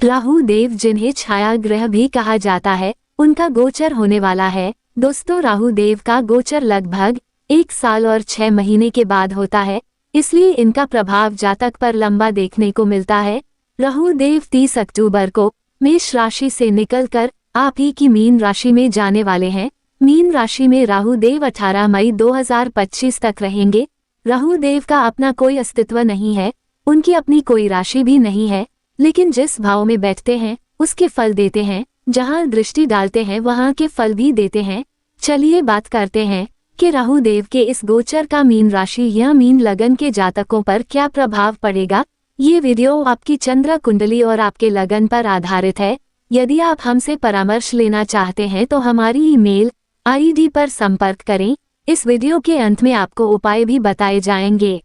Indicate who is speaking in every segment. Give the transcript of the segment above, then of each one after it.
Speaker 1: राहु देव, जिन्हें छाया ग्रह भी कहा जाता है, उनका गोचर होने वाला है। दोस्तों, राहु देव का गोचर लगभग 1 साल और 6 महीने के बाद होता है, इसलिए इनका प्रभाव जातक पर लंबा देखने को मिलता है। राहु देव 30 अक्टूबर को मेष राशि से निकलकर आप ही की मीन राशि में जाने वाले हैं। मीन राशि में राहु देव 18 मई 2025 तक रहेंगे। राहु देव का अपना कोई अस्तित्व नहीं है, उनकी अपनी कोई राशि भी नहीं है, लेकिन जिस भाव में बैठते हैं उसके फल देते हैं, जहां दृष्टि डालते हैं वहां के फल भी देते हैं। चलिए बात करते हैं कि राहु देव के इस गोचर का मीन राशि या मीन लगन के जातकों पर क्या प्रभाव पड़ेगा। ये वीडियो आपकी चंद्र कुंडली और आपके लगन पर आधारित है। यदि आप हमसे परामर्श लेना चाहते हैं तो हमारी ईमेल आईडी पर संपर्क करें। इस वीडियो के अंत में आपको उपाय भी बताए जाएंगे।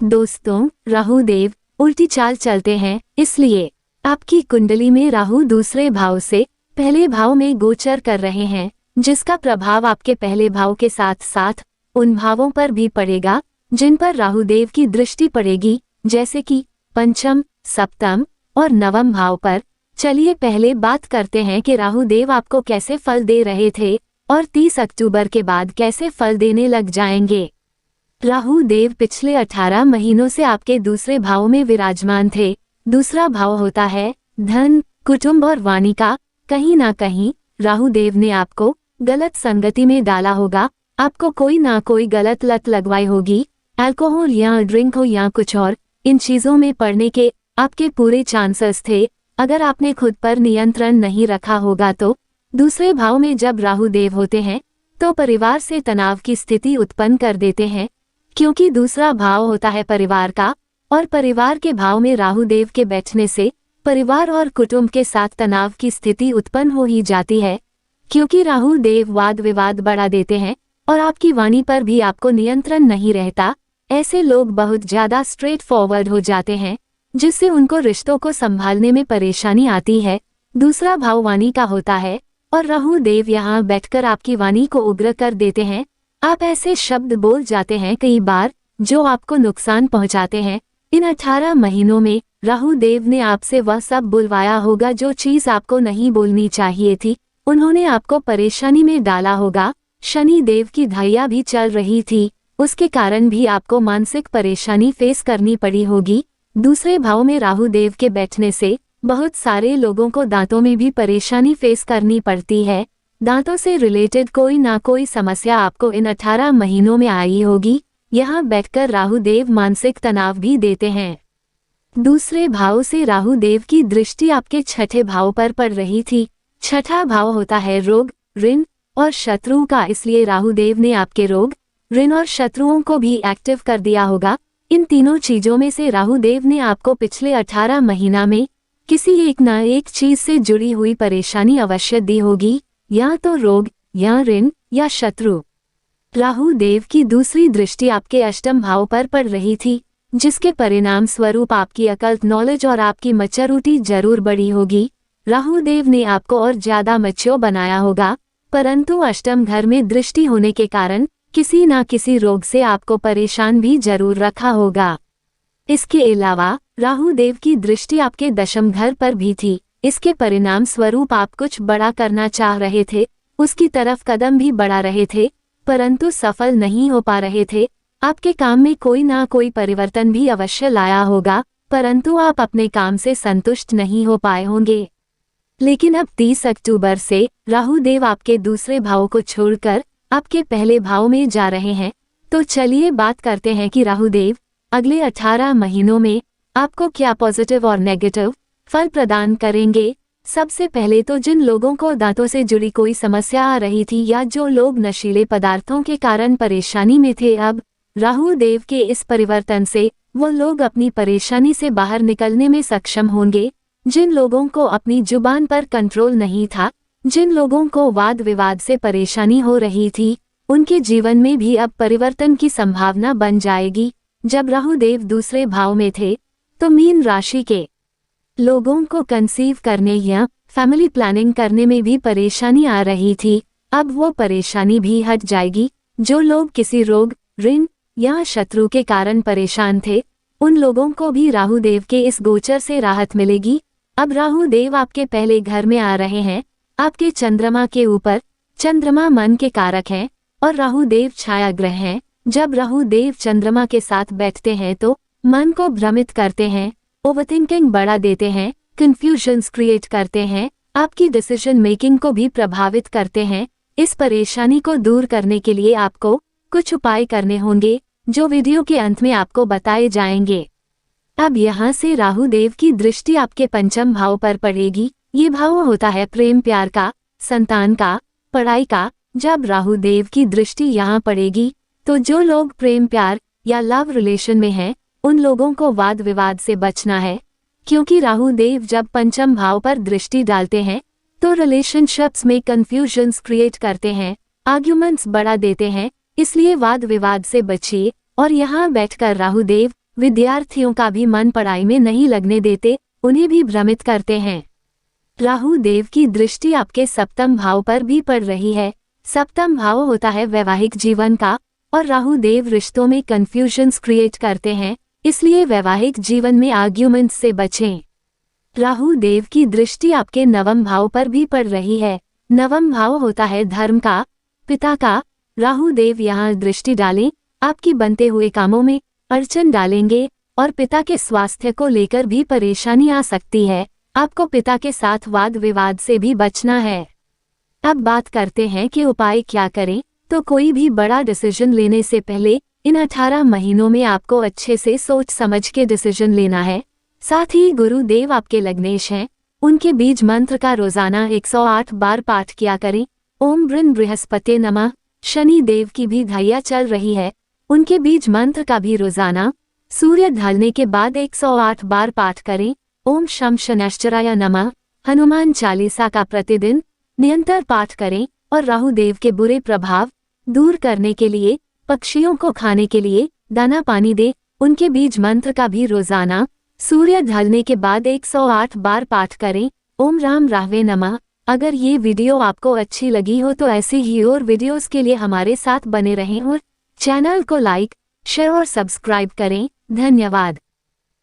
Speaker 1: दोस्तों, राहु देव उल्टी चाल चलते हैं, इसलिए आपकी कुंडली में राहु दूसरे भाव से पहले भाव में गोचर कर रहे हैं, जिसका प्रभाव आपके पहले भाव के साथ साथ उन भावों पर भी पड़ेगा जिन पर राहु देव की दृष्टि पड़ेगी, जैसे कि पंचम, सप्तम और नवम भाव पर। चलिए पहले बात करते हैं कि राहु देव आपको कैसे फल दे रहे थे और 30 अक्टूबर के बाद कैसे फल देने लग जाएंगे। राहु देव पिछले 18 महीनों से आपके दूसरे भाव में विराजमान थे। दूसरा भाव होता है धन, कुटुंब और वाणी का। कहीं ना कहीं राहु देव ने आपको गलत संगति में डाला होगा, आपको कोई ना कोई गलत लत लगवाई होगी। अल्कोहल या ड्रिंक हो या कुछ और, इन चीजों में पड़ने के आपके पूरे चांसेस थे। अगर आपने खुद पर नियंत्रण नहीं रखा होगा तो दूसरे भाव में जब राहु देव होते हैं तो परिवार से तनाव की स्थिति उत्पन्न कर देते हैं, क्योंकि दूसरा भाव होता है परिवार का, और परिवार के भाव में राहु देव के बैठने से परिवार और कुटुंब के साथ तनाव की स्थिति उत्पन्न हो ही जाती है, क्योंकि राहु देव वाद विवाद बढ़ा देते हैं और आपकी वाणी पर भी आपको नियंत्रण नहीं रहता। ऐसे लोग बहुत ज्यादा स्ट्रेट फॉरवर्ड हो जाते हैं, जिससे उनको रिश्तों को संभालने में परेशानी आती है। दूसरा भाव वाणी का होता है और राहु देव यहाँ बैठकर आपकी वाणी को उग्र कर देते हैं। आप ऐसे शब्द बोल जाते हैं कई बार जो आपको नुकसान पहुंचाते हैं। इन 18 महीनों में राहु देव ने आपसे वह सब बुलवाया होगा जो चीज आपको नहीं बोलनी चाहिए थी। उन्होंने आपको परेशानी में डाला होगा। शनि देव की ढैया भी चल रही थी, उसके कारण भी आपको मानसिक परेशानी फेस करनी पड़ी होगी। दूसरे भाव में राहु देव के बैठने से बहुत सारे लोगों को दांतों में भी परेशानी फेस करनी पड़ती है। दांतों से रिलेटेड कोई ना कोई समस्या आपको इन 18 महीनों में आई होगी। यहाँ बैठकर राहु देव मानसिक तनाव भी देते हैं। दूसरे भाव से राहु देव की दृष्टि आपके छठे भाव पर पड़ रही थी। छठा भाव होता है रोग, ऋण और शत्रुओं का, इसलिए राहु देव ने आपके रोग, ऋण और शत्रुओं को भी एक्टिव कर दिया होगा। इन तीनों चीजों में से राहु देव ने आपको पिछले 18 महीना में किसी एक न एक चीज से जुड़ी हुई परेशानी अवश्य दी होगी, या तो रोग या ऋण या शत्रु। राहु देव की दूसरी दृष्टि आपके अष्टम भाव पर पड़ रही थी, जिसके परिणाम स्वरूप आपकी अकल्ट नॉलेज और आपकी मैच्योरिटी जरूर बढ़ी होगी। राहु देव ने आपको और ज्यादा मैच्योर बनाया होगा, परंतु अष्टम घर में दृष्टि होने के कारण किसी ना किसी रोग से आपको परेशान भी जरूर रखा होगा। इसके अलावा राहु देव की दृष्टि आपके दशम घर पर भी थी। इसके परिणाम स्वरूप आप कुछ बड़ा करना चाह रहे थे, उसकी तरफ कदम भी बढ़ा रहे थे, परंतु सफल नहीं हो पा रहे थे। आपके काम में कोई ना कोई परिवर्तन भी अवश्य लाया होगा, परंतु आप अपने काम से संतुष्ट नहीं हो पाए होंगे। लेकिन अब 30 अक्टूबर से राहु देव आपके दूसरे भाव को छोड़कर आपके पहले भाव में जा रहे हैं। तो चलिए बात करते हैं कि राहु देव अगले 18 महीनों में आपको क्या पॉजिटिव और नेगेटिव फल प्रदान करेंगे। सबसे पहले तो जिन लोगों को दांतों से जुड़ी कोई समस्या आ रही थी या जो लोग नशीले पदार्थों के कारण परेशानी में थे, अब राहु देव के इस परिवर्तन से वो लोग अपनी परेशानी से बाहर निकलने में सक्षम होंगे। जिन लोगों को अपनी जुबान पर कंट्रोल नहीं था, जिन लोगों को वाद विवाद से परेशानी हो रही थी, उनके जीवन में भी अब परिवर्तन की संभावना बन जाएगी। जब राहु देव दूसरे भाव में थे तो मीन राशि के लोगों को कंसीव करने या फैमिली प्लानिंग करने में भी परेशानी आ रही थी। अब वो परेशानी भी हट जाएगी। जो लोग किसी रोग, ऋण या शत्रु के कारण परेशान थे, उन लोगों को भी राहु देव के इस गोचर से राहत मिलेगी। अब राहु देव आपके पहले घर में आ रहे हैं, आपके चंद्रमा के ऊपर। चंद्रमा मन के कारक हैं और राहु देव छाया ग्रह हैं। जब राहु देव चंद्रमा के साथ बैठते हैं तो मन को भ्रमित करते हैं, ओवरथिंकिंग बढ़ा देते हैं, कंफ्यूजन्स क्रिएट करते हैं, आपकी डिसीजन मेकिंग को भी प्रभावित करते हैं। इस परेशानी को दूर करने के लिए आपको कुछ उपाय करने होंगे जो वीडियो के अंत में आपको बताए जाएंगे। अब यहाँ से राहु देव की दृष्टि आपके पंचम भाव पर पड़ेगी। ये भाव होता है प्रेम प्यार का, संतान का, पढ़ाई का। जब राहु देव की दृष्टि यहाँ पड़ेगी तो जो लोग प्रेम प्यार या लव रिलेशन में हैं, उन लोगों को वाद विवाद से बचना है, क्योंकि राहु देव जब पंचम भाव पर दृष्टि डालते हैं तो रिलेशनशिप्स में कंफ्यूजन्स क्रिएट करते हैं, आर्ग्यूमेंट्स बढ़ा देते हैं। इसलिए वाद विवाद से बचिए। और यहाँ बैठकर राहु देव विद्यार्थियों का भी मन पढ़ाई में नहीं लगने देते, उन्हें भी भ्रमित करते हैं। राहु देव की दृष्टि आपके सप्तम भाव पर भी पड़ रही है। सप्तम भाव होता है वैवाहिक जीवन का और राहु देव रिश्तों में कंफ्यूजन्स क्रिएट करते हैं, इसलिए वैवाहिक जीवन में आर्ग्यूमेंट्स से बचें। राहु देव की दृष्टि आपके नवम भाव पर भी पड़ रही है। नवम भाव होता है धर्म का, पिता का। राहु देव यहाँ दृष्टि डालें, आपकी बनते हुए कामों में अड़चन डालेंगे और पिता के स्वास्थ्य को लेकर भी परेशानी आ सकती है। आपको पिता के साथ वाद विवाद से भी बचना है। अब बात करते हैं कि उपाय क्या करें। तो कोई भी बड़ा डिसीजन लेने से पहले इन 18 महीनों में आपको अच्छे से सोच समझ के डिसीजन लेना है। साथ ही गुरुदेव आपके लग्नेश हैं, उनके बीज मंत्र का रोजाना 108 बार पाठ किया करें। ओम बृन बृहस्पति नमः। शनि देव की भी घैया चल रही है, उनके बीज मंत्र का भी रोजाना सूर्य ढलने के बाद 108 बार पाठ करें। ओम शम शनैश्चराय नमः। हनुमान चालीसा का प्रतिदिन निरंतर पाठ करें। और राहु देव के बुरे प्रभाव दूर करने के लिए पक्षियों को खाने के लिए दाना पानी दे। उनके बीज मंत्र का भी रोजाना सूर्य ढलने के बाद 108 बार पाठ करें। ओम राम राहवे नमः। अगर ये वीडियो आपको अच्छी लगी हो तो ऐसी ही और वीडियोस के लिए हमारे साथ बने रहें और चैनल को लाइक, शेयर और सब्सक्राइब करें। धन्यवाद।